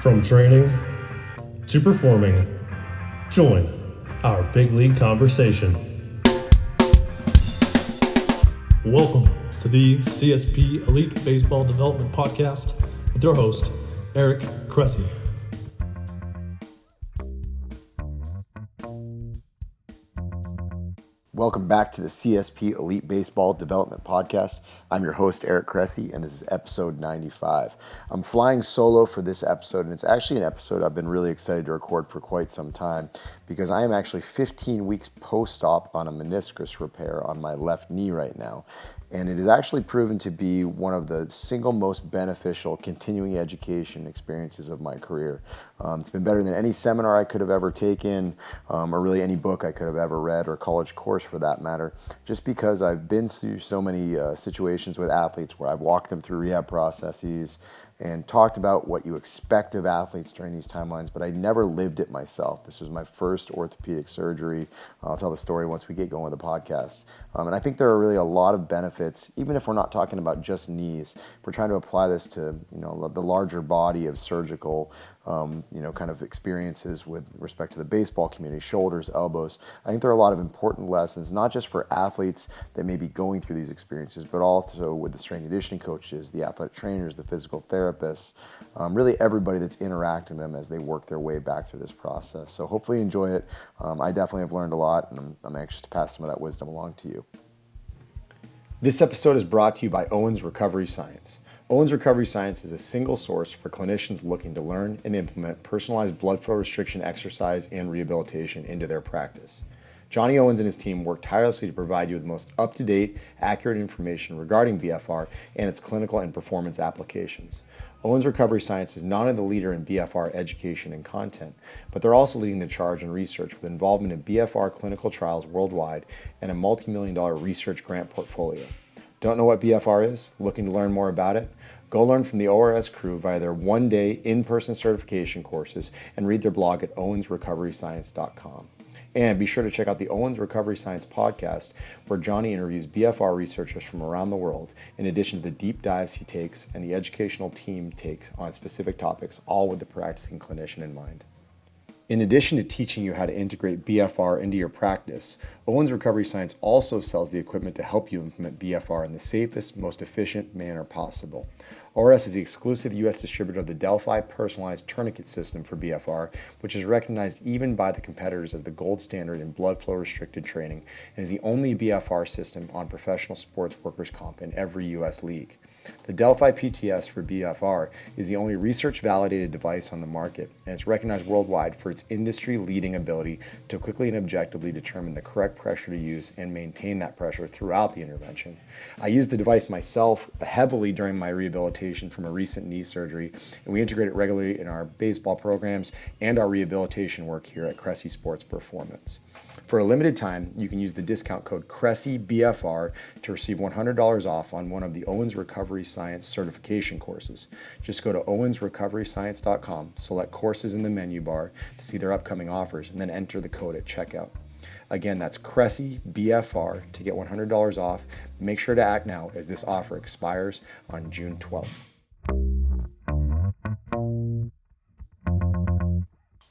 From training to performing, join our big league conversation. Welcome to the CSP Elite Baseball Development Podcast with your host, Eric Cressey. Welcome back to the CSP Elite Baseball Development Podcast. I'm your host, Eric Cressey, and this is episode 95. I'm flying solo for this episode, and it's actually an episode I've been really excited to record for quite some time because I am actually 15 weeks post-op on a meniscus repair on my left knee right now. And it has actually proven to be one of the single most beneficial continuing education experiences of my career. It's been better than any seminar I could have ever taken, or really any book I could have ever read, or college course for that matter, just because I've been through so many situations with athletes where I've walked them through rehab processes and talked about what you expect of athletes during these timelines, but I never lived it myself. This was my first orthopedic surgery. I'll tell the story once we get going with the podcast. And I think there are really a lot of benefits, even if we're not talking about just knees. If we're trying to apply this to, the larger body of surgical, kind of experiences with respect to the baseball community, shoulders, elbows. I think there are a lot of important lessons, not just for athletes that may be going through these experiences, but also with the strength and conditioning coaches, the athletic trainers, the physical therapists, really everybody that's interacting with them as they work their way back through this process. So hopefully you enjoy it. I definitely have learned a lot, and I'm anxious to pass some of that wisdom along to you. This episode is brought to you by Owens Recovery Science. Owens Recovery Science is a single source for clinicians looking to learn and implement personalized blood flow restriction exercise and rehabilitation into their practice. Johnny Owens and his team work tirelessly to provide you with the most up-to-date, accurate information regarding BFR and its clinical and performance applications. Owens Recovery Science is not only the leader in BFR education and content, but they're also leading the charge in research with involvement in BFR clinical trials worldwide and a multi-million-dollar research grant portfolio. Don't know what BFR is? Looking to learn more about it? Go learn from the ORS crew via their one-day in-person certification courses and read their blog at owensrecoveryscience.com. And be sure to check out the Owens Recovery Science podcast, where Johnny interviews BFR researchers from around the world, in addition to the deep dives he takes and the educational team takes on specific topics, all with the practicing clinician in mind. In addition to teaching you how to integrate BFR into your practice, Owens Recovery Science also sells the equipment to help you implement BFR in the safest, most efficient manner possible. ORS is the exclusive U.S. distributor of the Delphi personalized tourniquet system for BFR, which is recognized even by the competitors as the gold standard in blood flow restricted training, and is the only BFR system on professional sports workers' comp in every U.S. league. The Delphi PTS for BFR is the only research-validated device on the market, and it's recognized worldwide for its industry-leading ability to quickly and objectively determine the correct pressure to use and maintain that pressure throughout the intervention. I used the device myself heavily during my rehabilitation from a recent knee surgery, and we integrate it regularly in our baseball programs and our rehabilitation work here at Cressey Sports Performance. For a limited time, you can use the discount code CRESSEYBFR to receive $100 off on one of the Owens Recovery Science certification courses. Just go to owensrecoveryscience.com, select courses in the menu bar to see their upcoming offers, and then enter the code at checkout. Again, that's CRESSEYBFR to get $100 off. Make sure to act now as this offer expires on June 12th.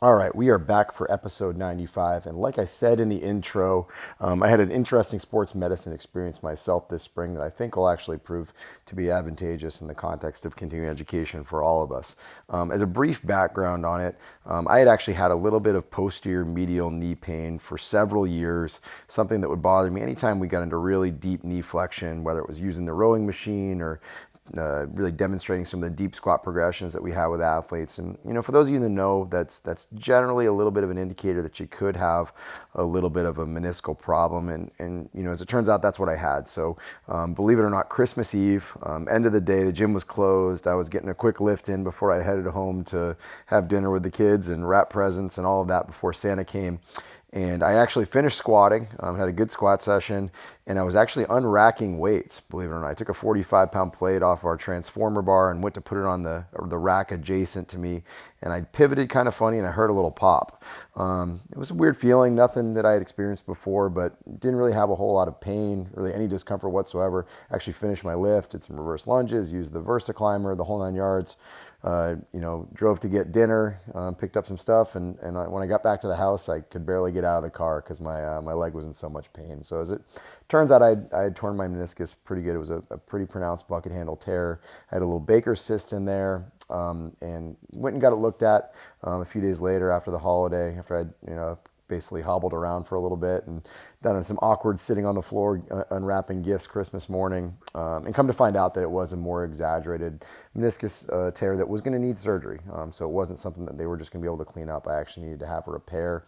All right, we are back for episode 95, and like I said in the intro, I had an interesting sports medicine experience myself this spring that I think will actually prove to be advantageous in the context of continuing education for all of us. As a brief background on it, I had actually had a little bit of posterior medial knee pain for several years, something that would bother me anytime we got into really deep knee flexion, whether it was using the rowing machine or really demonstrating some of the deep squat progressions that we have with athletes. And, for those of you that know, that's generally a little bit of an indicator that you could have a little bit of a meniscal problem. And as it turns out, that's what I had. So believe it or not, Christmas Eve, end of the day, the gym was closed. I was getting a quick lift in before I headed home to have dinner with the kids and wrap presents and all of that before Santa came. And I actually finished squatting, had a good squat session, and I was actually unracking weights, believe it or not. I took a 45-pound plate off our transformer bar and went to put it on the rack adjacent to me, and I pivoted kind of funny, and I heard a little pop. It was a weird feeling, nothing that I had experienced before, but didn't really have a whole lot of pain, really any discomfort whatsoever. Actually finished my lift, did some reverse lunges, used the Versa Climber, the whole 9 yards. drove to get dinner, picked up some stuff, and when I got back to the house, I could barely get out of the car because my leg was in so much pain. So as it turns out, I had torn my meniscus pretty good. It was a pretty pronounced bucket handle tear. I had a little Baker's cyst in there, and went and got it looked at a few days later after the holiday, after I'd basically hobbled around for a little bit and done some awkward sitting on the floor unwrapping gifts Christmas morning, and come to find out that it was a more exaggerated meniscus tear that was going to need surgery. So it wasn't something that they were just going to be able to clean up. I actually needed to have a repair.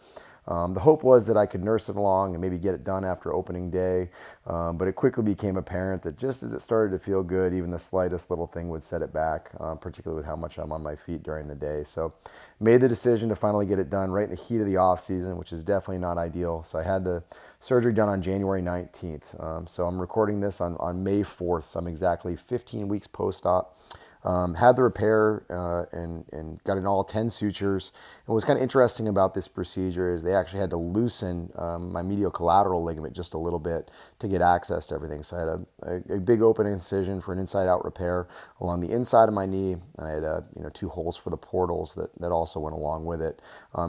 The hope was that I could nurse it along and maybe get it done after opening day, but it quickly became apparent that just as it started to feel good, even the slightest little thing would set it back, particularly with how much I'm on my feet during the day. So made the decision to finally get it done right in the heat of the off season, which is definitely not ideal. So I had the surgery done on January 19th. So I'm recording this on May 4th. So I'm exactly 15 weeks post-op. Had the repair and got in all 10 sutures. And what's kind of interesting about this procedure is they actually had to loosen my medial collateral ligament just a little bit to get access to everything. So I had a big open incision for an inside-out repair along the inside of my knee, and I had 2 holes for the portals that also went along with it.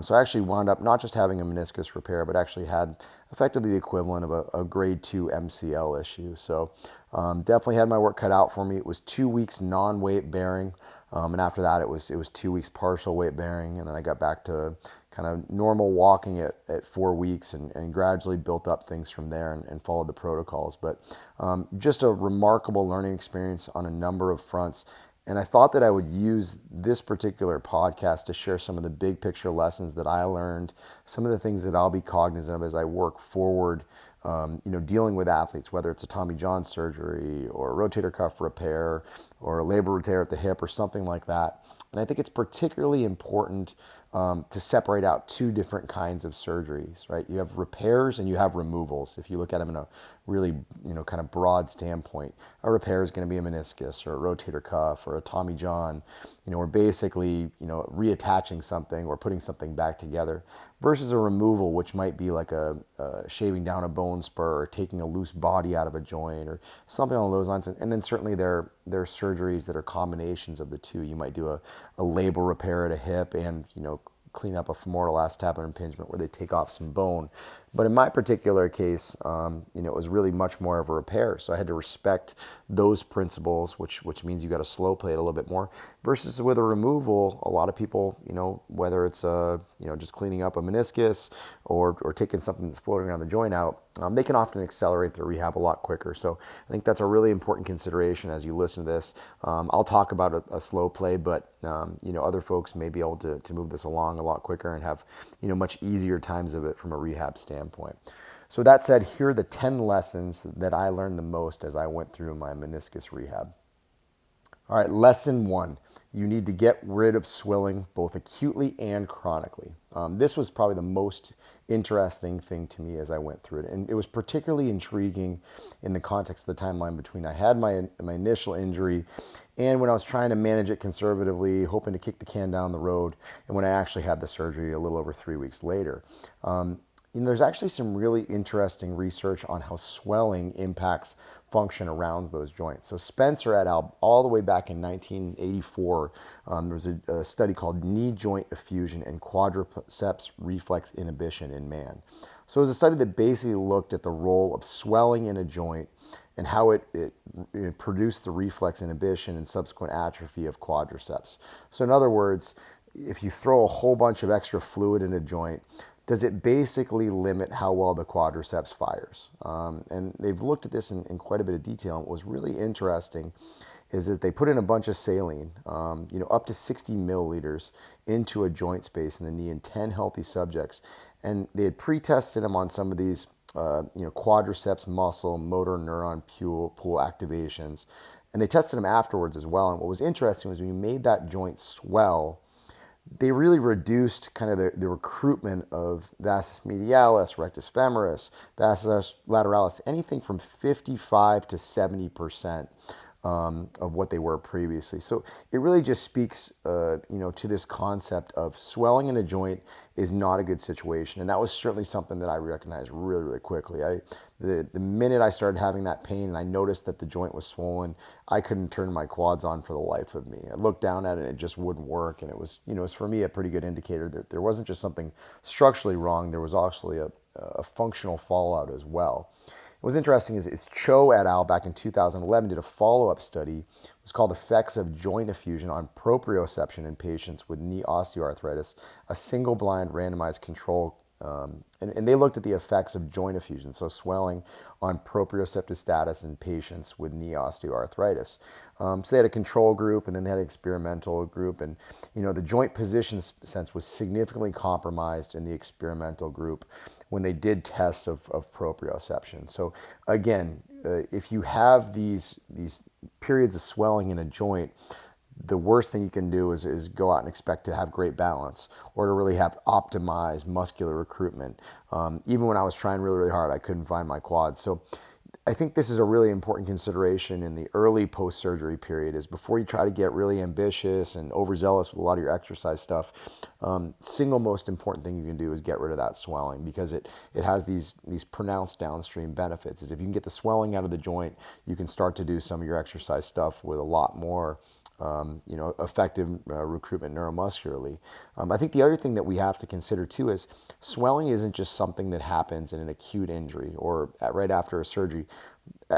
So I actually wound up not just having a meniscus repair, but actually had effectively the equivalent of a grade 2 MCL issue. So definitely had my work cut out for me. It was 2 weeks non-weight bearing, and after that it was 2 weeks partial weight bearing, and then I got back to kind of normal walking at 4 weeks and gradually built up things from there and followed the protocols. But just a remarkable learning experience on a number of fronts. And I thought that I would use this particular podcast to share some of the big picture lessons that I learned, some of the things that I'll be cognizant of as I work forward, dealing with athletes, whether it's a Tommy John surgery or a rotator cuff repair or a labral tear at the hip or something like that. And I think it's particularly important to separate out 2 different kinds of surgeries, right? You have repairs and you have removals. If you look at them in a really, kind of broad standpoint, a repair is going to be a meniscus or a rotator cuff or a Tommy John. We're basically, reattaching something or putting something back together, versus a removal, which might be like a shaving down a bone spur or taking a loose body out of a joint or something along those lines. And then certainly there are surgeries that are combinations of the 2. You might do a labral repair at a hip and, clean up a femoral acetabular impingement where they take off some bone. But in my particular case, it was really much more of a repair. So I had to respect those principles, which means you got to slow play it a little bit more. Versus with a removal, a lot of people, whether it's just cleaning up a meniscus or taking something that's floating around the joint out, they can often accelerate their rehab a lot quicker. So I think that's a really important consideration as you listen to this. I'll talk about a slow play, but other folks may be able to move this along a lot quicker and have much easier times of it from a rehab standpoint. So that said, here are the 10 lessons that I learned the most as I went through my meniscus rehab. All right, lesson 1. You need to get rid of swelling both acutely and chronically. This was probably the most interesting thing to me as I went through it. And it was particularly intriguing in the context of the timeline between I had my initial injury and when I was trying to manage it conservatively, hoping to kick the can down the road, and when I actually had the surgery a little over 3 weeks later. There's actually some really interesting research on how swelling impacts function around those joints. So Spencer et al., all the way back in 1984, there was a study called knee joint effusion and quadriceps reflex inhibition in man. So it was a study that basically looked at the role of swelling in a joint and how it produced the reflex inhibition and subsequent atrophy of quadriceps. So in other words, if you throw a whole bunch of extra fluid in a joint, does it basically limit how well the quadriceps fires? And they've looked at this in quite a bit of detail. And what was really interesting is that they put in a bunch of saline, up to 60 milliliters into a joint space in the knee in 10 healthy subjects. And they had pre-tested them on some of these, quadriceps muscle motor neuron pool activations. And they tested them afterwards as well. And what was interesting was when you made that joint swell, they really reduced kind of the recruitment of vastus medialis, rectus femoris, vastus lateralis, anything from 55 to 70%. of what they were previously. So it really just speaks, to this concept of swelling in a joint is not a good situation, and that was certainly something that I recognized really, really quickly. The minute I started having that pain and I noticed that the joint was swollen, I couldn't turn my quads on for the life of me. I looked down at it and it just wouldn't work, and it was for me a pretty good indicator that there wasn't just something structurally wrong. There was actually a functional fallout as well. What's interesting is Cho et al. Back in 2011 did a follow-up study. It was called Effects of Joint Effusion on Proprioception in Patients with Knee Osteoarthritis, a single-blind randomized control. And they looked at the effects of joint effusion, so swelling, on proprioceptive status in patients with knee osteoarthritis. So they had a control group, and then they had an experimental group, and the joint position sense was significantly compromised in the experimental group when they did tests of proprioception. So again, if you have these periods of swelling in a joint, the worst thing you can do is go out and expect to have great balance or to really have optimized muscular recruitment. Even when I was trying really, really hard, I couldn't find my quads. So I think this is a really important consideration in the early post-surgery period, is before you try to get really ambitious and overzealous with a lot of your exercise stuff, single most important thing you can do is get rid of that swelling, because it has these pronounced downstream benefits. Is if you can get the swelling out of the joint, you can start to do some of your exercise stuff with a lot more effective recruitment neuromuscularly. I think the other thing that we have to consider too is swelling isn't just something that happens in an acute injury or right after a surgery.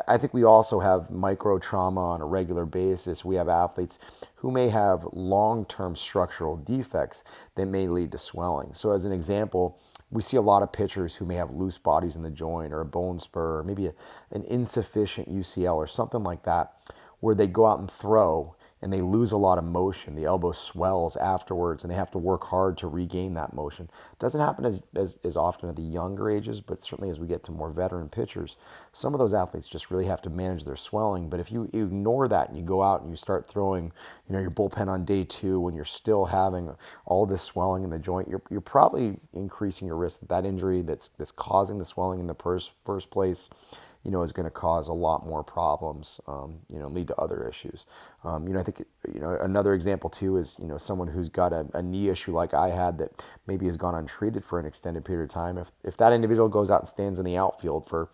I think we also have micro trauma on a regular basis. We have athletes who may have long-term structural defects that may lead to swelling. So as an example, we see a lot of pitchers who may have loose bodies in the joint or a bone spur or maybe an insufficient UCL or something like that, where they go out and throw and they lose a lot of motion. The elbow swells afterwards, and they have to work hard to regain that motion. It doesn't happen as often at the younger ages, but certainly as we get to more veteran pitchers, some of those athletes just really have to manage their swelling. But if you ignore that and you go out and you start throwing, your bullpen on day 2 when you're still having all this swelling in the joint, you're probably increasing your risk that injury that's causing the swelling in the first place, is going to cause a lot more problems, lead to other issues. I think, another example too is, someone who's got a knee issue like I had that maybe has gone untreated for an extended period of time. If that individual goes out and stands in the outfield for,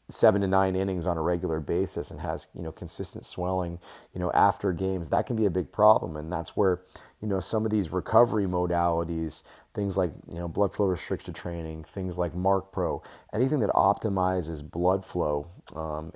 7 to 9 innings on a regular basis and has, consistent swelling, after games, that can be a big problem. And that's where, some of these recovery modalities, things like, blood flow restricted training, things like Mark Pro, anything that optimizes blood flow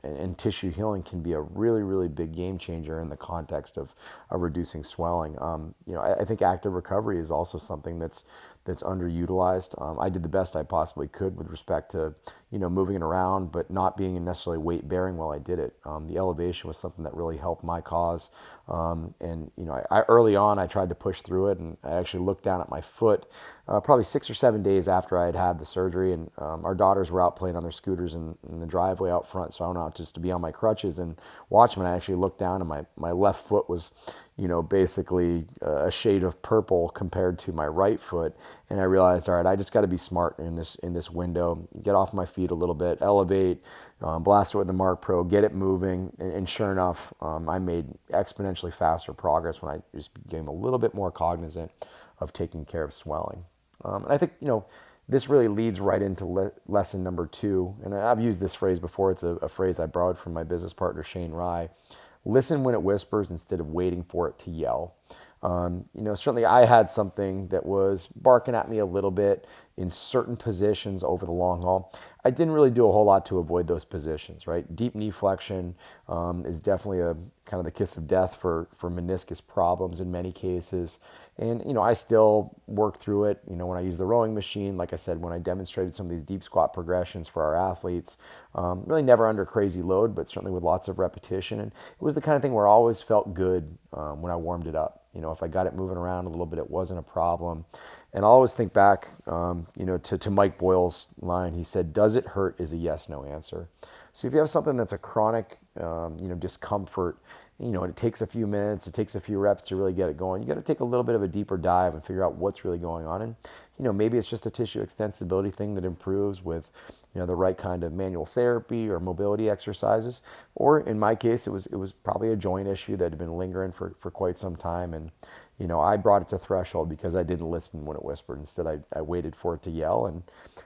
and tissue healing can be a really, really big game changer in the context of reducing swelling. I think active recovery is also something that's underutilized. I did the best I possibly could with respect to, moving it around, but not being necessarily weight bearing while I did it. The elevation was something that really helped my cause. I early on, I tried to push through it, and I actually looked down at my foot probably 6 or 7 days after I had the surgery, and our daughters were out playing on their scooters in the driveway out front, so I went out just to be on my crutches and watch them, and I actually looked down, and my left foot was basically a shade of purple compared to my right foot. And I realized, all right, I just got to be smart in this window, get off my feet a little bit, elevate, blast it with the Mark Pro, get it moving. And sure enough, I made exponentially faster progress when I just became a little bit more cognizant of taking care of swelling. And I think, this really leads right into lesson number 2. And I've used this phrase before. It's a phrase I borrowed from my business partner, Shane Rye. Listen when it whispers instead of waiting for it to yell. Certainly I had something that was barking at me a little bit in certain positions over the long haul. I didn't really do a whole lot to avoid those positions, right? Deep knee flexion is definitely a kind of the kiss of death for meniscus problems in many cases. And, I still work through it, when I use the rowing machine, like I said, when I demonstrated some of these deep squat progressions for our athletes, really never under crazy load, but certainly with lots of repetition. And it was the kind of thing where I always felt good when I warmed it up. If I got it moving around a little bit, it wasn't a problem. And I always think back, to Mike Boyle's line. He said, "Does it hurt?" is a yes/no answer. So if you have something that's a chronic, discomfort, and it takes a few minutes, it takes a few reps to really get it going, you got to take a little bit of a deeper dive and figure out what's really going on. And, maybe it's just a tissue extensibility thing that improves with, the right kind of manual therapy or mobility exercises. Or in my case, it was probably a joint issue that had been lingering for quite some time. And, I brought it to threshold because I didn't listen when it whispered. Instead, I waited for it to yell. And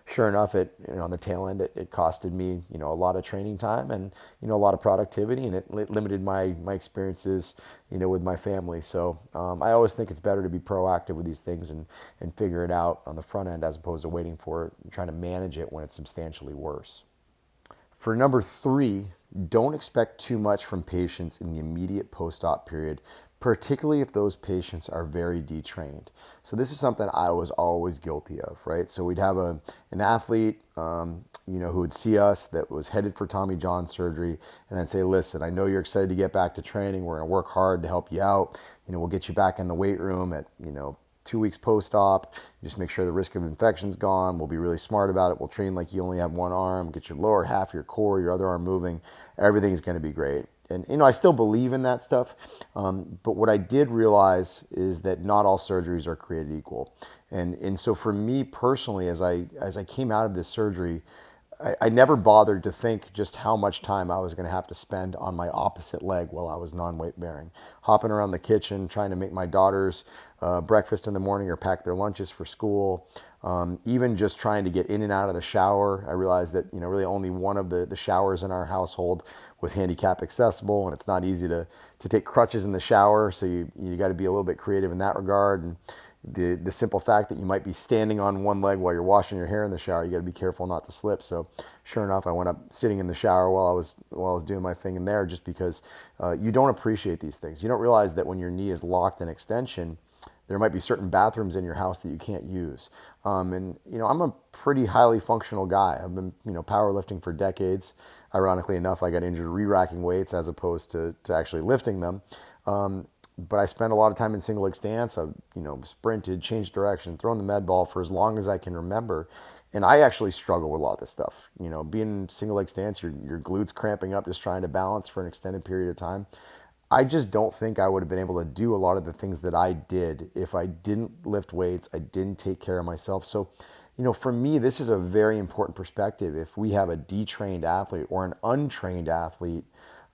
sure enough, on the tail end, it costed me, a lot of training time and, a lot of productivity, and it limited my experiences, with my family. So I always think it's better to be proactive with these things and figure it out on the front end as opposed to waiting for it and trying to manage it when it's substantially worse. For number 3, don't expect too much from patients in the immediate post-op period, particularly if those patients are very detrained. So this is something I was always guilty of, right? So we'd have an athlete, who would see us that was headed for Tommy John surgery, and I'd say, listen, I know you're excited to get back to training. We're going to work hard to help you out. We'll get you back in the weight room at, 2 weeks post-op. Just make sure the risk of infection's gone. We'll be really smart about it. We'll train like you only have one arm, get your lower half of your core, your other arm moving. Everything's going to be great. And, I still believe in that stuff. But what I did realize is that not all surgeries are created equal. And so for me personally, as I came out of this surgery, I never bothered to think just how much time I was going to have to spend on my opposite leg while I was non-weight bearing, hopping around the kitchen, trying to make my daughters breakfast in the morning or pack their lunches for school, even just trying to get in and out of the shower. I realized that, really only one of the showers in our household was handicap accessible, and it's not easy to take crutches in the shower. So you got to be a little bit creative in that regard. And the simple fact that you might be standing on one leg while you're washing your hair in the shower, you got to be careful not to slip. So sure enough, I went up sitting in the shower while I was doing my thing in there, just because you don't appreciate these things. You don't realize that when your knee is locked in extension, there might be certain bathrooms in your house that you can't use. And I'm a pretty highly functional guy. I've been powerlifting for decades. Ironically enough, I got injured re-racking weights as opposed to actually lifting them. But I spent a lot of time in single leg stance. I've, sprinted, changed direction, thrown the med ball for as long as I can remember. And I actually struggle with a lot of this stuff. Being in single leg stance, your glutes cramping up just trying to balance for an extended period of time. I just don't think I would have been able to do a lot of the things that I did if I didn't lift weights, I didn't take care of myself. So, for me, this is a very important perspective. If we have a detrained athlete or an untrained athlete,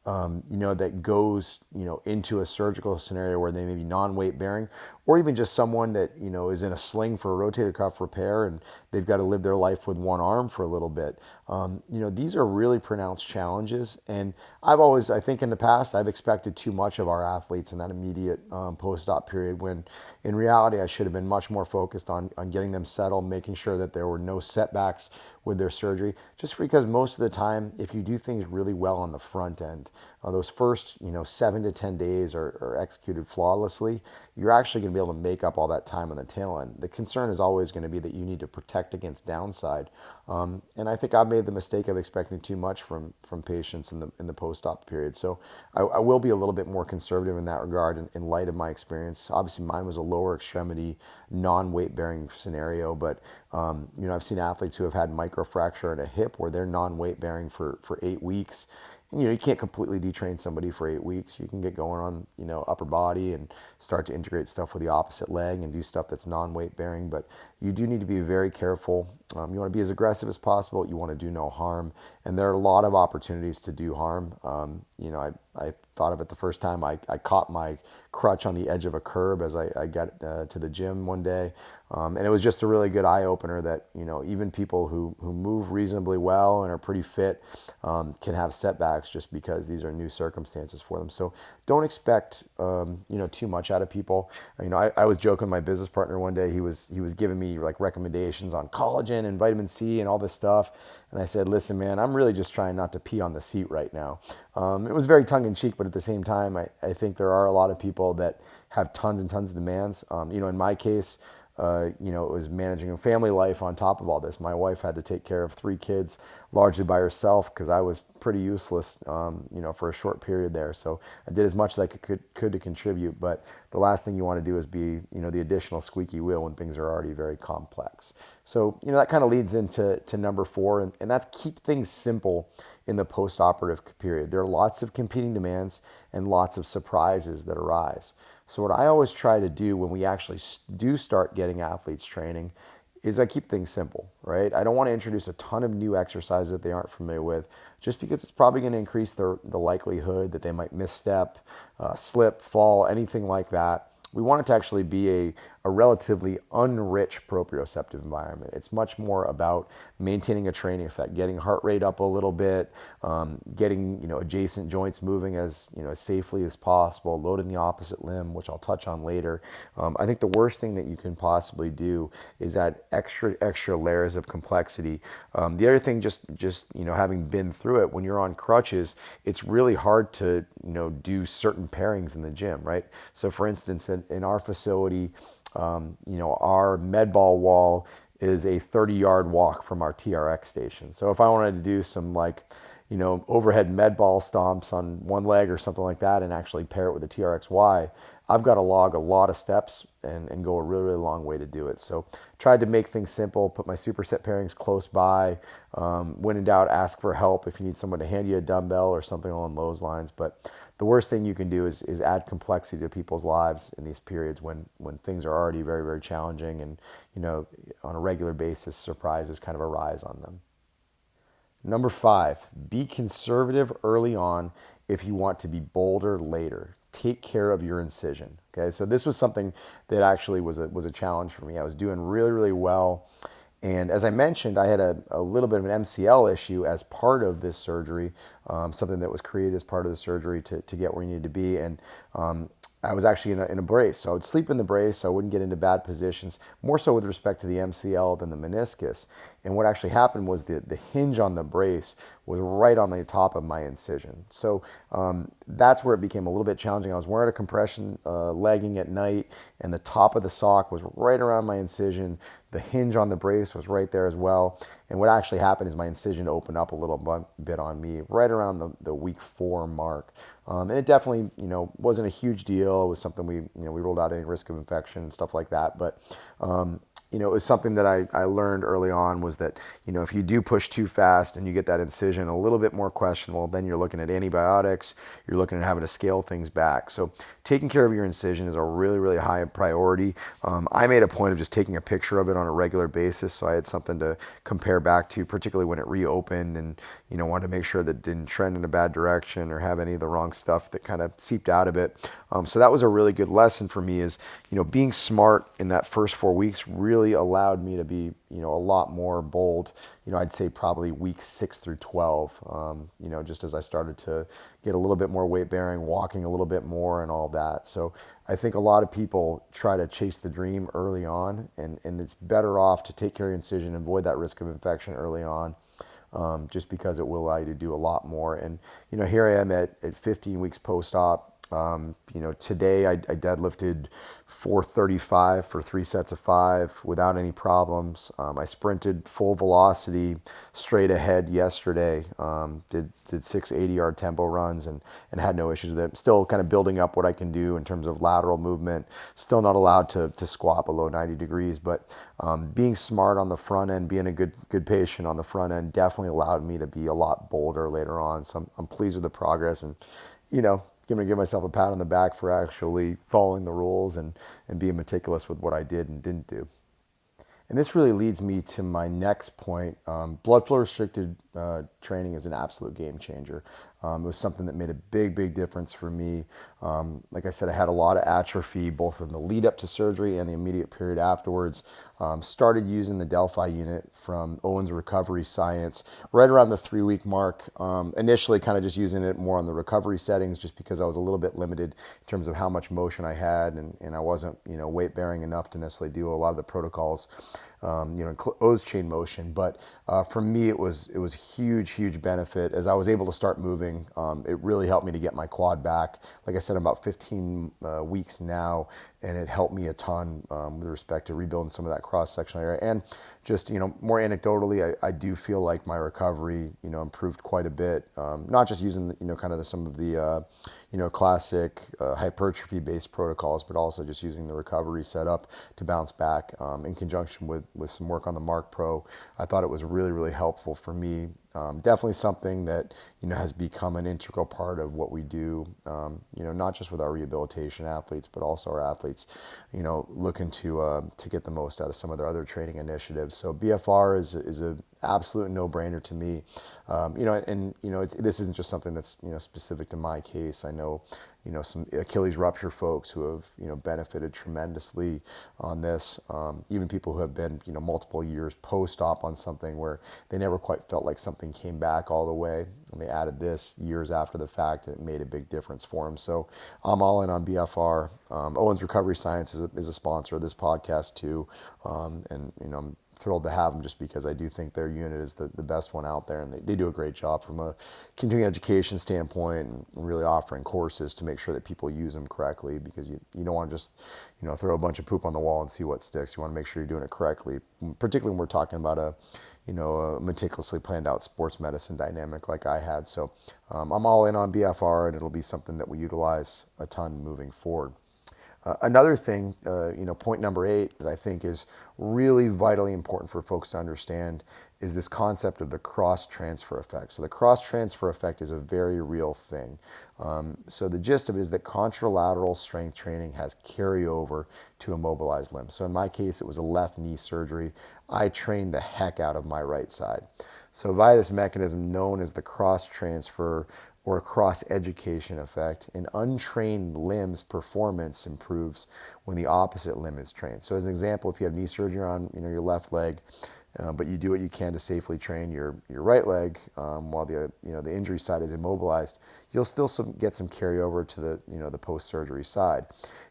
that goes, into a surgical scenario where they may be non-weight bearing, or even just someone that, is in a sling for a rotator cuff repair and they've got to live their life with one arm for a little bit. These are really pronounced challenges. And I think in the past, I've expected too much of our athletes in that immediate post-op period, when in reality, I should have been much more focused on getting them settled, making sure that there were no setbacks with their surgery, just because most of the time, if you do things really well on the front end, those first 7 to 10 days are executed flawlessly, you're actually going to be able to make up all that time on the tail end. The concern is always going to be that you need to protect against downside. And I think I've made the mistake of expecting too much from patients in the post-op period. So I will be a little bit more conservative in that regard in light of my experience. Obviously, mine was a lower extremity, non-weight bearing scenario, but I've seen athletes who have had microfracture at a hip where they're non-weight bearing for 8 weeks. You can't completely detrain somebody for 8 weeks. You can get going on, upper body and start to integrate stuff with the opposite leg and do stuff that's non-weight bearing. But you do need to be very careful. You want to be as aggressive as possible. You want to do no harm. And there are a lot of opportunities to do harm. I thought of it the first time I caught my crutch on the edge of a curb as I got to the gym one day. And it was just a really good eye opener that, even people who move reasonably well and are pretty fit can have setbacks just because these are new circumstances for them. So don't expect, too much out of people. I was joking with my business partner one day. He was giving me like recommendations on collagen and vitamin C and all this stuff. And I said, listen, man, I'm really just trying not to pee on the seat right now. It was very tongue in cheek, but at the same time, I think there are a lot of people that have tons and tons of demands. In my case, it was managing a family life on top of all this. My wife had to take care of 3 kids largely by herself because I was pretty useless, for a short period there. So I did as much as I could to contribute. But the last thing you want to do is be, the additional squeaky wheel when things are already very complex. So, that kind of leads into number 4, and that's keep things simple in the post-operative period. There are lots of competing demands and lots of surprises that arise. So what I always try to do when we actually do start getting athletes training is I keep things simple, right? I don't want to introduce a ton of new exercises that they aren't familiar with, just because it's probably going to increase the likelihood that they might misstep, slip, fall, anything like that. We want it to actually be a relatively unrich proprioceptive environment. It's much more about maintaining a training effect, getting heart rate up a little bit, getting adjacent joints moving as as safely as possible, loading the opposite limb, which I'll touch on later. I think the worst thing that you can possibly do is add extra layers of complexity. The other thing, just having been through it, when you're on crutches, it's really hard to do certain pairings in the gym, right? So for instance, in our facility, our med ball wall is a 30-yard walk from our TRX station. So if I wanted to do some overhead med ball stomps on one leg or something like that and actually pair it with a TRXY, I've got to log a lot of steps and go a really, really long way to do it. So tried to make things simple, put my superset pairings close by. When in doubt, ask for help if you need someone to hand you a dumbbell or something along those lines. But the worst thing you can do is add complexity to people's lives in these periods when things are already very, very challenging and, on a regular basis, surprises kind of arise on them. Number 5, be conservative early on if you want to be bolder later. Take care of your incision. Okay, so this was something that actually was a challenge for me. I was doing really, really well. And as I mentioned, I had a little bit of an MCL issue as part of this surgery, something that was created as part of the surgery to get where you needed to be. And I was actually in a brace. So I would sleep in the brace so I wouldn't get into bad positions, more so with respect to the MCL than the meniscus. And what actually happened was the hinge on the brace was right on the top of my incision. So that's where it became a little bit challenging. I was wearing a compression legging at night, and the top of the sock was right around my incision. The hinge on the brace was right there as well. And what actually happened is my incision opened up a little bit on me right around the week 4 mark. And it definitely, wasn't a huge deal. It was something we ruled out any risk of infection and stuff like that. But, it was something that I learned early on was that, if you do push too fast and you get that incision a little bit more questionable, then you're looking at antibiotics, you're looking at having to scale things back. So taking care of your incision is a really, really high priority. I made a point of just taking a picture of it on a regular basis, so I had something to compare back to, particularly when it reopened, and wanted to make sure that it didn't trend in a bad direction or have any of the wrong stuff that kind of seeped out of it. So that was a really good lesson for me is, being smart in that first 4 weeks really allowed me to be, a lot more bold. I'd say probably weeks 6 through 12, just as I started to get a little bit more weight bearing, walking a little bit more and all that. So I think a lot of people try to chase the dream early on, and it's better off to take care of your incision and avoid that risk of infection early on. Just because it will allow you to do a lot more. And, here I am at 15 weeks post-op. Today I deadlifted 435 for 3 sets of 5 without any problems. I sprinted full velocity straight ahead yesterday. Did 6 80-yard tempo runs and had no issues with it. Still kind of building up what I can do in terms of lateral movement. Still not allowed to squat below 90 degrees, but being smart on the front end, being a good patient on the front end definitely allowed me to be a lot bolder later on. So I'm pleased with the progress, and going to give myself a pat on the back for actually following the rules and being meticulous with what I did and didn't do. And this really leads me to my next point. Blood flow restricted training is an absolute game changer. It was something that made a big difference for me. Like I said, I had a lot of atrophy, both in the lead up to surgery and the immediate period afterwards. Started using the Delphi unit from Owens Recovery Science right around the 3-week mark. Initially kind of just using it more on the recovery settings just because I was a little bit limited in terms of how much motion I had, and I wasn't, weight bearing enough to necessarily do a lot of the protocols, O's chain motion. But for me, it was huge benefit as I was able to start moving. It really helped me to get my quad back. Like I said, I'm about 15 weeks now, and it helped me a ton with respect to rebuilding some of that cross-sectional area. And just, more anecdotally, I do feel like my recovery, improved quite a bit. Not just using, some of the, classic hypertrophy-based protocols, but also just using the recovery setup to bounce back in conjunction with some work on the Mark Pro. I thought it was really helpful for me. Definitely something that, has become an integral part of what we do, not just with our rehabilitation athletes, but also our athletes athletes, looking to get the most out of some of their other training initiatives. So BFR is a absolute no-brainer to me. This isn't just something that's specific to my case. I know some Achilles rupture folks who have benefited tremendously on this. Even people who have been multiple years post-op on something where they never quite felt like something came back all the way, and they added this years after the fact, and it made a big difference for them. So I'm all in on BFR. Owens Recovery Science is a sponsor of this podcast too, and I'm thrilled to have them just because I do think their unit is the best one out there, and they do a great job from a continuing education standpoint and really offering courses to make sure that people use them correctly, because you don't want to just throw a bunch of poop on the wall and see what sticks. You want to make sure you're doing it correctly, particularly when we're talking about a meticulously planned out sports medicine dynamic like I had. So I'm all in on BFR, and it'll be something that we utilize a ton moving forward. Another thing, point number 8 that I think is really vitally important for folks to understand is this concept of the cross-transfer effect. So the cross-transfer effect is a very real thing. So the gist of it is that contralateral strength training has carryover to immobilized limbs. So in my case, it was a left knee surgery. I trained the heck out of my right side. So via this mechanism known as the cross-transfer or cross-education effect, an untrained limb's performance improves when the opposite limb is trained. So as an example, if you have knee surgery on your left leg, but you do what you can to safely train your right leg while the injury side is immobilized, you'll still get some carryover to the post-surgery side.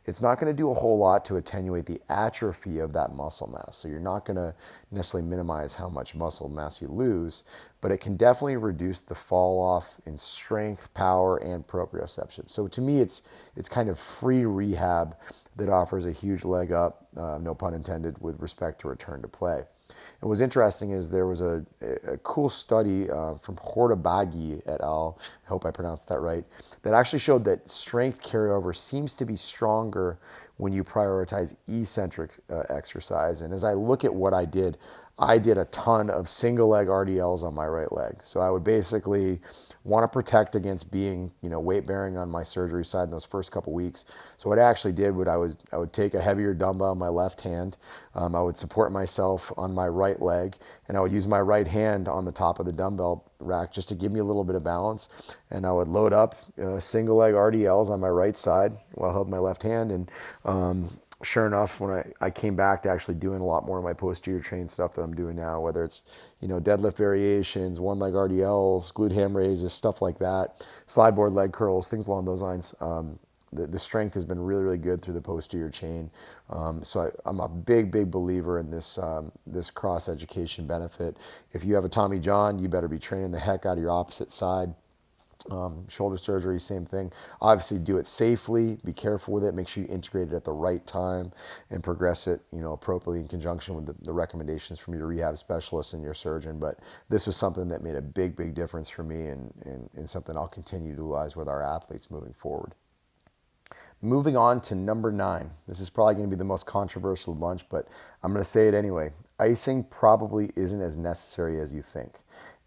It's not going to do a whole lot to attenuate the atrophy of that muscle mass. So you're not going to necessarily minimize how much muscle mass you lose, but it can definitely reduce the fall off in strength, power, and proprioception. So to me, it's kind of free rehab that offers a huge leg up, no pun intended, with respect to return to play. And what's interesting is there was a cool study from Orthopedic et al., I hope I pronounced that right, that actually showed that strength carryover seems to be stronger when you prioritize eccentric exercise. And as I look at what I did a ton of single leg RDLs on my right leg. So I would basically want to protect against being, weight bearing on my surgery side in those first couple weeks. So what I actually did, I would take a heavier dumbbell on my left hand. I would support myself on my right leg, and I would use my right hand on the top of the dumbbell rack just to give me a little bit of balance. And I would load up single leg RDLs on my right side while I held my left hand. And sure enough, when I came back to actually doing a lot more of my posterior chain stuff that I'm doing now, whether it's deadlift variations, one leg RDLs, glute ham raises, stuff like that, slide board leg curls, things along those lines, the strength has been really, really good through the posterior chain. So I'm a big, big believer in this cross education benefit. If you have a Tommy John, you better be training the heck out of your opposite side. Shoulder surgery, same thing. Obviously, do it safely. Be careful with it. Make sure you integrate it at the right time and progress it, appropriately in conjunction with the recommendations from your rehab specialist and your surgeon. But this was something that made a big, big difference for me, and something I'll continue to utilize with our athletes moving forward. Moving on to number 9. This is probably going to be the most controversial bunch, but I'm going to say it anyway. Icing probably isn't as necessary as you think.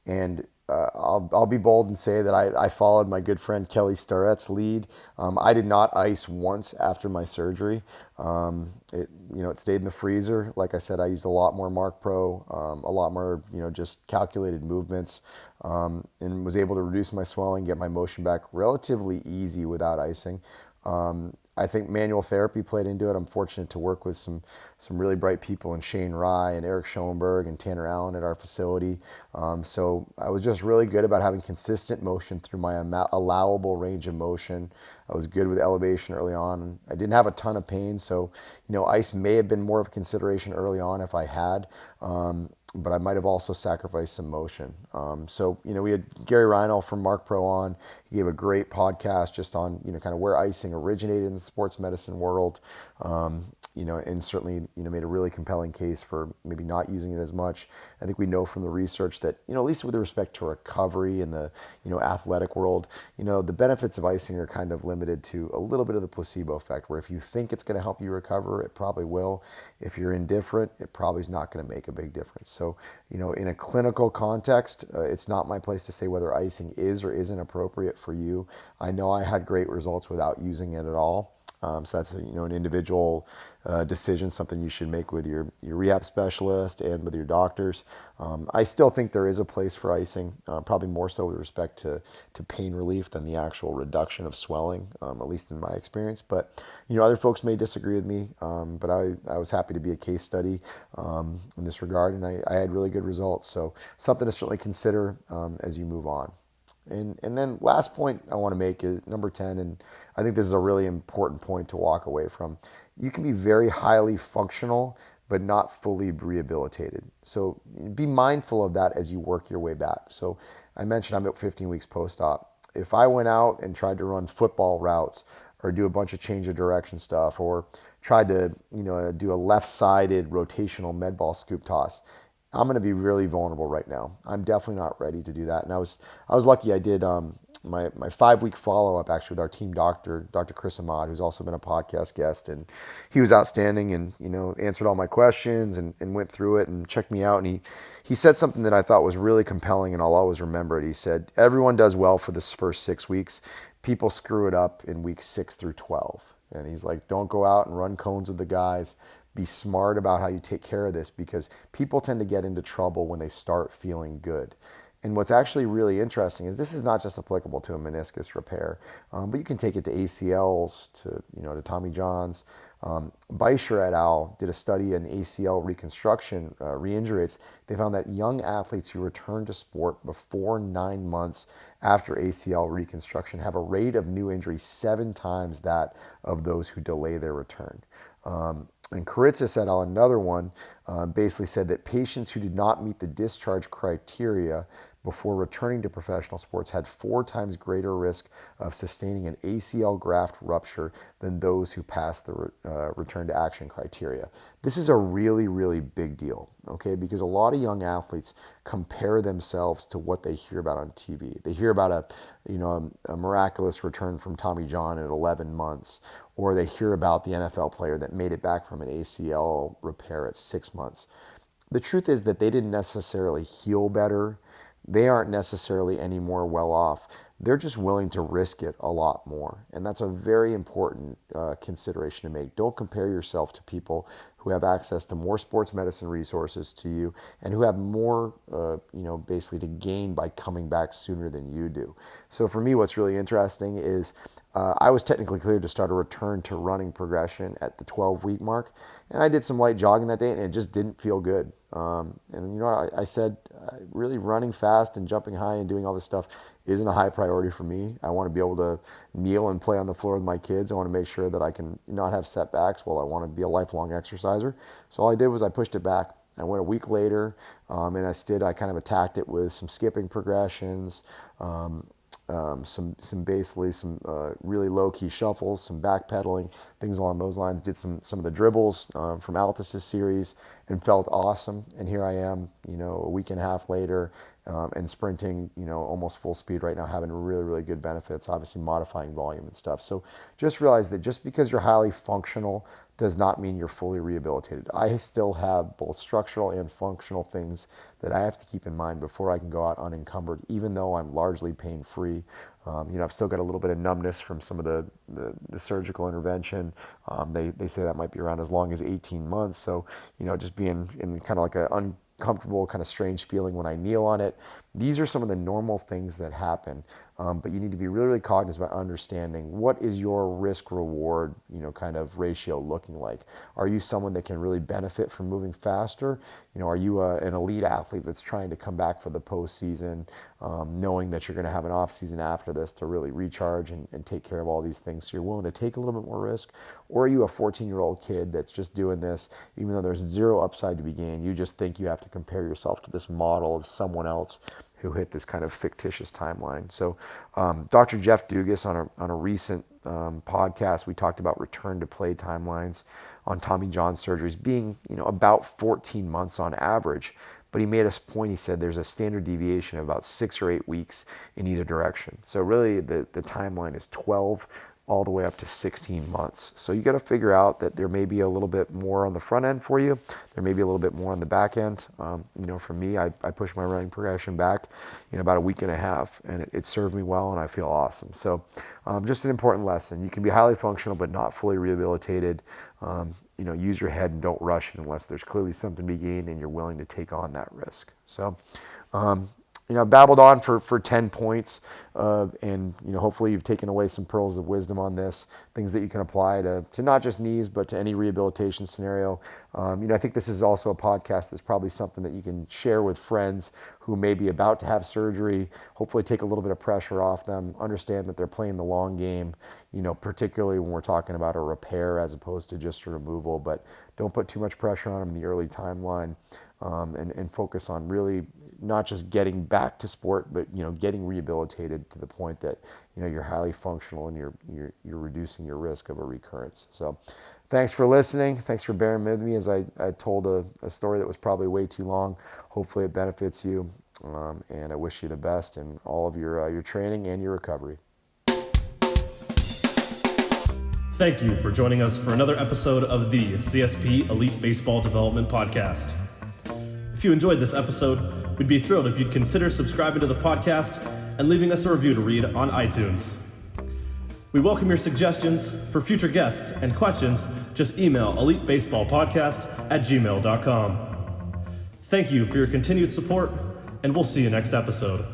And I'll be bold and say that I followed my good friend Kelly Starrett's lead. I did not ice once after my surgery. It stayed in the freezer. Like I said, I used a lot more Mark Pro, a lot more just calculated movements, and was able to reduce my swelling, get my motion back relatively easy without icing. I think manual therapy played into it. I'm fortunate to work with some really bright people in Shane Rye and Eric Schoenberg and Tanner Allen at our facility. So I was just really good about having consistent motion through my allowable range of motion. I was good with elevation early on. I didn't have a ton of pain, so ice may have been more of a consideration early on if I had. But I might have also sacrificed some motion. So we had Gary Reinl from Mark Pro on. He gave a great podcast just on, kind of where icing originated in the sports medicine world. And certainly, made a really compelling case for maybe not using it as much. I think we know from the research that, at least with respect to recovery in the, athletic world, the benefits of icing are kind of limited to a little bit of the placebo effect, where if you think it's going to help you recover, it probably will. If you're indifferent, it probably is not going to make a big difference. So, in a clinical context, it's not my place to say whether icing is or isn't appropriate for you. I know I had great results without using it at all. So that's an individual decision, something you should make with your rehab specialist and with your doctors. I still think there is a place for icing, probably more so with respect to pain relief than the actual reduction of swelling, at least in my experience. But other folks may disagree with me. But I was happy to be a case study in this regard, and I had really good results. So something to certainly consider as you move on. And then last point I want to make is number 10, and I think this is a really important point to walk away from. You can be very highly functional, but not fully rehabilitated. So be mindful of that as you work your way back. So I mentioned I'm at 15 weeks post-op. If I went out and tried to run football routes or do a bunch of change of direction stuff or tried to do a left-sided rotational med ball scoop toss, I'm going to be really vulnerable right now. I'm definitely not ready to do that. And I was lucky. I did my 5-week follow up actually with our team doctor, Dr. Cressey, who's also been a podcast guest, and he was outstanding and answered all my questions and went through it and checked me out. And he said something that I thought was really compelling, and I'll always remember it. He said, "Everyone does well for this first 6 weeks. People screw it up in weeks 6 through 12." And he's like, "Don't go out and run cones with the guys. Be smart about how you take care of this, because people tend to get into trouble when they start feeling good." And what's actually really interesting is this is not just applicable to a meniscus repair, but you can take it to ACLs, to Tommy Johns. Beischer et al. Did a study in ACL reconstruction, re-injury rates. They found that young athletes who return to sport before 9 months after ACL reconstruction have a rate of new injury 7 times that of those who delay their return. And Cressey et al., another one, basically said that patients who did not meet the discharge criteria before returning to professional sports had 4 times greater risk of sustaining an ACL graft rupture than those who passed the return to action criteria. This is a really, really big deal, okay? Because a lot of young athletes compare themselves to what they hear about on TV. They hear about a miraculous return from Tommy John at 11 months, or they hear about the NFL player that made it back from an ACL repair at 6 months. The truth is that they didn't necessarily heal better. They aren't necessarily any more well off. They're just willing to risk it a lot more. And that's a very important consideration to make. Don't compare yourself to people who have access to more sports medicine resources to you and who have more, basically to gain by coming back sooner than you do. So for me, what's really interesting is I was technically cleared to start a return to running progression at the 12-week mark. And I did some light jogging that day, and it just didn't feel good. I said, really running fast and jumping high and doing all this stuff isn't a high priority for me. I want to be able to kneel and play on the floor with my kids. I want to make sure that I can not have setbacks while I want to be a lifelong exerciser. So all I did was I pushed it back. I went a week later, and I kind of attacked it with some skipping progressions, some really low key shuffles, some backpedaling, things along those lines. Did some of the dribbles from Althus's series and felt awesome. And here I am, a week and a half later, and sprinting, almost full speed right now, having really, really good benefits, obviously modifying volume and stuff. So just realize that just because you're highly functional does not mean you're fully rehabilitated. I still have both structural and functional things that I have to keep in mind before I can go out unencumbered, even though I'm largely pain-free. I've still got a little bit of numbness from some of the surgical intervention. They say that might be around as long as 18 months. So, just being in kind of like an uncomfortable, kind of strange feeling when I kneel on it. These are some of the normal things that happen, but you need to be really, really cognizant about understanding what is your risk-reward, kind of ratio looking like. Are you someone that can really benefit from moving faster? Are you an elite athlete that's trying to come back for the postseason, knowing that you're going to have an off season after this to really recharge and take care of all these things? So you're willing to take a little bit more risk? Or are you a 14-year-old kid that's just doing this, even though there's zero upside to be gained? You just think you have to compare yourself to this model of someone else who hit this kind of fictitious timeline. So Dr. Jeff Dugas on a recent podcast, we talked about return to play timelines on Tommy John surgeries being, about 14 months on average. But he made a point, he said there's a standard deviation of about 6 or 8 weeks in either direction. So really the timeline is 12 all the way up to 16 months. So you got to figure out that there may be a little bit more on the front end for you. There may be a little bit more on the back end. For me, I pushed my running progression back in about a week and a half, and it served me well, and I feel awesome. So just an important lesson. You can be highly functional but not fully rehabilitated. Use your head and don't rush it unless there's clearly something to be gained and you're willing to take on that risk. So, babbled on for 10 points, and hopefully you've taken away some pearls of wisdom on this, things that you can apply to not just knees, but to any rehabilitation scenario. I think this is also a podcast that's probably something that you can share with friends who may be about to have surgery, hopefully take a little bit of pressure off them, understand that they're playing the long game, particularly when we're talking about a repair as opposed to just a removal, but don't put too much pressure on them in the early timeline, and focus on really not just getting back to sport, but getting rehabilitated to the point that you're highly functional and you're reducing your risk of a recurrence. So thanks for listening. Thanks for bearing with me as I told a story that was probably way too long. Hopefully it benefits you, and I wish you the best in all of your training and your recovery. Thank you for joining us for another episode of the CSP Elite Baseball Development Podcast. If you enjoyed this episode, we'd be thrilled if you'd consider subscribing to the podcast and leaving us a review to read on iTunes. We welcome your suggestions for future guests and questions. Just email elitebaseballpodcast@gmail.com. Thank you for your continued support, and we'll see you next episode.